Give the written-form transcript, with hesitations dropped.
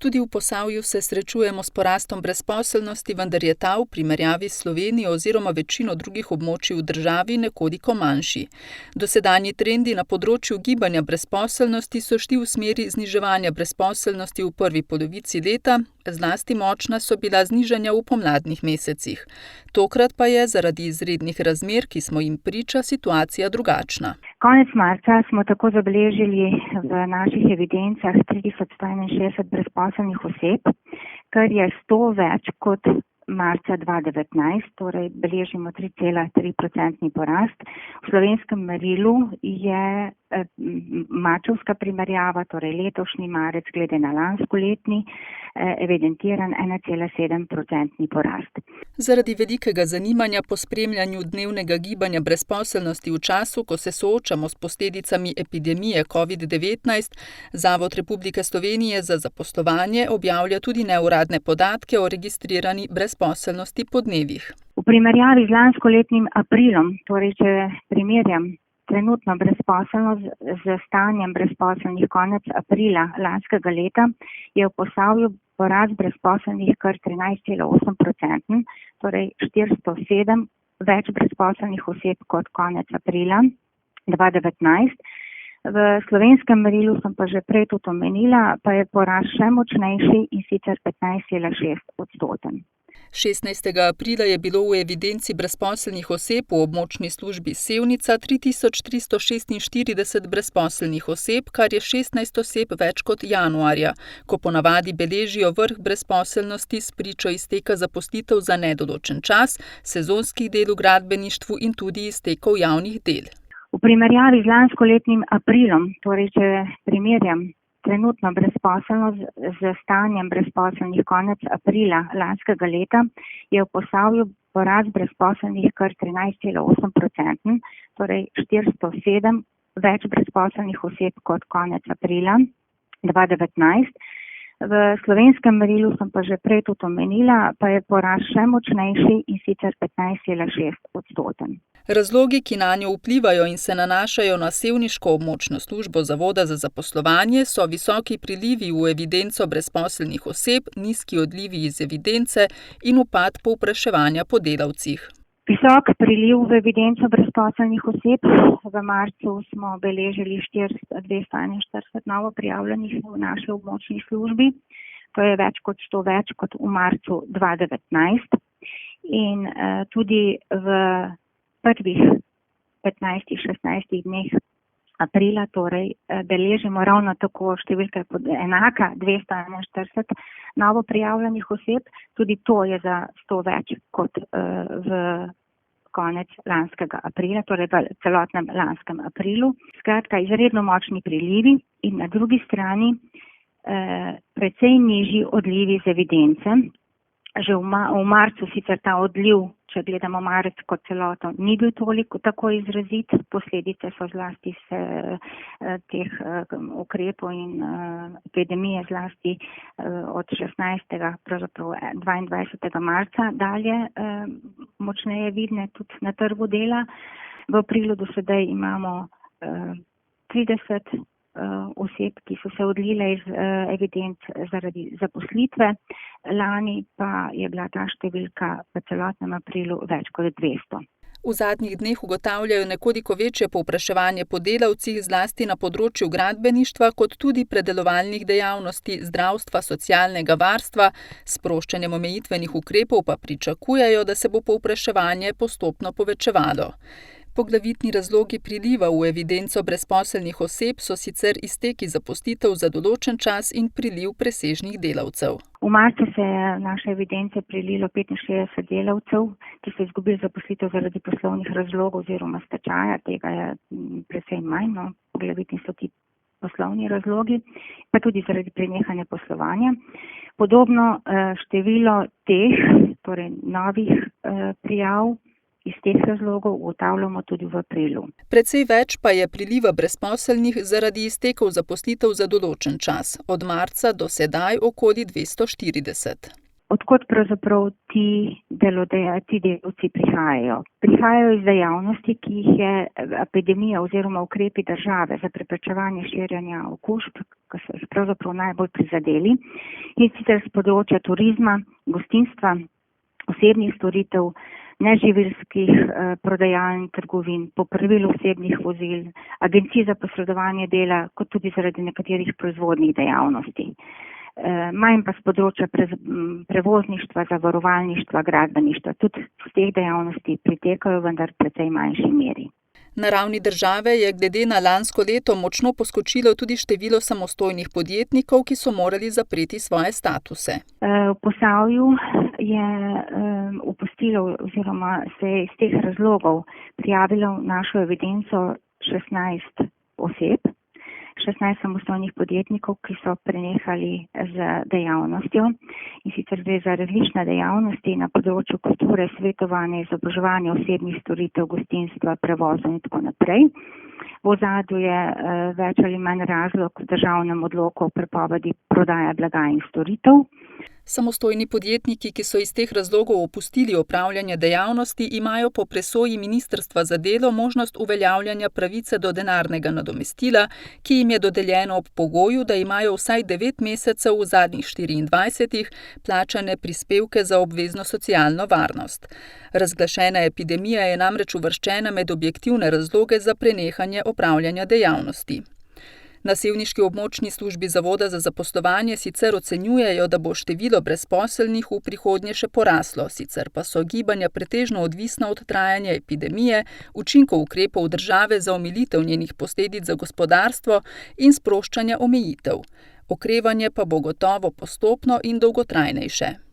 Tudi v Posavju se srečujemo s porastom brezposelnosti, vendar je ta v primerjavi s Slovenijo oziroma večino drugih območij v državi nekoliko manjši. Dosedanji trendi na področju gibanja brezposelnosti so šli v smeri zniževanja brezposelnosti v prvi polovici leta, zlasti močna so bila znižanja v pomladnih mesecih. Tokrat pa je zaradi izrednih razmer, ki smo jim priča, situacija drugačna. Konec marca smo tako zabeležili v naših evidencah 3161 brezposelnih oseb, kar je 100 več kot marca 2019, torej beležimo 3,3% porast. V slovenskem merilu je marčevska primerjava, torej letošnji marec glede na lansko letni, evidentiran 1,7% porast. Zaradi velikega zanimanja po spremljanju dnevnega gibanja brezposelnosti v času, ko se soočamo s posledicami epidemije COVID-19, Zavod Republike Slovenije za zaposlovanje objavlja tudi neuradne podatke o registrirani brezposelnosti po dnevih. V primerjavi z lanskoletnim aprilom, torej če primerjam trenutno brezposelnost z stanjem brezposelnih konec aprila lanskega leta, je v Posavju porast brezposelnih kar 13,8%, torej 407 več brezposelnih oseb kot konec aprila 2019. V slovenskem merilu sem pa že prej tudi omenila, pa je porast še močnejši in sicer 15,6%. 16. aprila je bilo v evidenci brezposelnih oseb v območni službi Sevnica 3346 brezposelnih oseb, kar je 16 oseb več kot januarja, ko ponavadi beležijo vrh brezposelnosti s pričo izteka zaposlitev za nedoločen čas, sezonskih del v gradbeništvu in tudi iztekov javnih del. V primerjavi z lanskoletnim aprilom, torej če primerjam trenutno brezposelnost z stanjem brezposelnih konec aprila lanskega leta, je v Posavju porast brezposelnih kar 13,8%, torej 407 več brezposelnih oseb kot konec aprila 2019. V slovenskem merilu sem pa že prej tudi omenila, pa je porast še močnejši in sicer 15,6%. Razlogi, ki nanjo vplivajo in se nanašajo na sevniško območno službo Zavoda za zaposlovanje, so visoki prilivi v evidenco brezposelnih oseb, nizki odlivi iz evidence in upad povpraševanja po delavcih. Visok priliv v evidenco brezposelnih oseb. V marcu smo beležili 241 novo prijavljenih v naši območni službi. To je več kot 100 več kot v marcu 2019. In tudi v prvih 15-16 dneh aprila, torej beležimo ravno tako številka enaka 241 novo prijavljenih oseb. Tudi to je za 100 več kot v konec lanskega aprila, torej v celotnem lanskem aprilu. Skratka, izredno močni prilivi in na drugi strani precej nižji odlivi z evidence. Že v marcu sicer ta odliv, če gledamo marec kot celoto, ni bil tako izrazit. Posledice so zlasti teh ukrepov in epidemije zlasti od 16. pravzaprav 22. marca dalje močneje vidne tudi na trgu dela. V aprilu do sedaj imamo 30 oseb, ki so se odlile iz evidenc zaradi zaposlitve. Lani pa je bila ta številka v celotnem aprilu več kot 200. V zadnjih dneh ugotavljajo nekoliko večje povpraševanje po delavcih, zlasti na področju gradbeništva, kot tudi predelovalnih dejavnosti, zdravstva, socialnega varstva. S sproščanjem omejitvenih ukrepov pa pričakujejo, da se bo povpraševanje postopno povečevalo. Poglavitni razlogi priliva v evidenco brezposelnih oseb so sicer izteki zaposlitev za določen čas in priliv presežnih delavcev. V marcu se je v naše evidence prililo 65 delavcev, ki so izgubili zaposlitev zaradi poslovnih razlogov oziroma stečaja. Tega je precej manj, poglavitni so ti poslovni razlogi, pa tudi zaradi prenehanja poslovanja. Podobno število teh, torej novih prijav, iz teh razlogov ugotavljamo tudi v aprilu. Precej več pa je priliva brezposelnih zaradi iztekov zaposlitev za določen čas. Od marca do sedaj okoli 240. Odkot pravzaprav ti delavci prihajajo? Prihajajo iz dejavnosti, ki jih je epidemija oziroma ukrepi države za preprečevanje širjenja okužb, ki so jih pravzaprav najbolj prizadeli, in sicer z področja turizma, gostinstva, osebnih storitev, neživilskih prodajaln, trgovin, popravil osebnih vozil, agencij za posredovanje dela, kot tudi zaradi nekaterih proizvodnih dejavnosti. Manj pa z področja prevozništva, zavarovalništva, gradbeništva. Tudi z teh dejavnosti pritekajo, vendar v precej manjši meri. Na ravni države je glede na lansko leto močno poskočilo tudi število samostojnih podjetnikov, ki so morali zapreti svoje statuse. V Posavju je opustilo oziroma se je iz teh razlogov prijavilo v našo evidenco 16 oseb. 16 samostojnih podjetnikov, ki so prenehali z dejavnostjo, in sicer gre za različne dejavnosti na področju kulture, svetovanja, izobraževanja, osebnih storitev, gostinstva, prevozov in tako naprej. V ozadju je več ali manj razlog v državnem odloku o prepovedi prodaje blaga in storitev. Samostojni podjetniki, ki so iz teh razlogov opustili opravljanje dejavnosti, imajo po presoji Ministrstva za delo možnost uveljavljanja pravice do denarnega nadomestila, ki jim je dodeljeno ob pogoju, da imajo vsaj 9 mesecev v zadnjih 24 plačane prispevke za obvezno socialno varnost. Razglašena epidemija je namreč uvrščena med objektivne razloge za prenehanje opravljanja dejavnosti. Na sevniški območni službi Zavoda za zaposlovanje sicer ocenjujejo, da bo število brezposelnih v prihodnje še poraslo, sicer pa so gibanja pretežno odvisna od trajanja epidemije, učinkov ukrepov države za omilitev njenih posledic za gospodarstvo in sproščanja omejitev. Okrevanje pa bo gotovo postopno in dolgotrajnejše.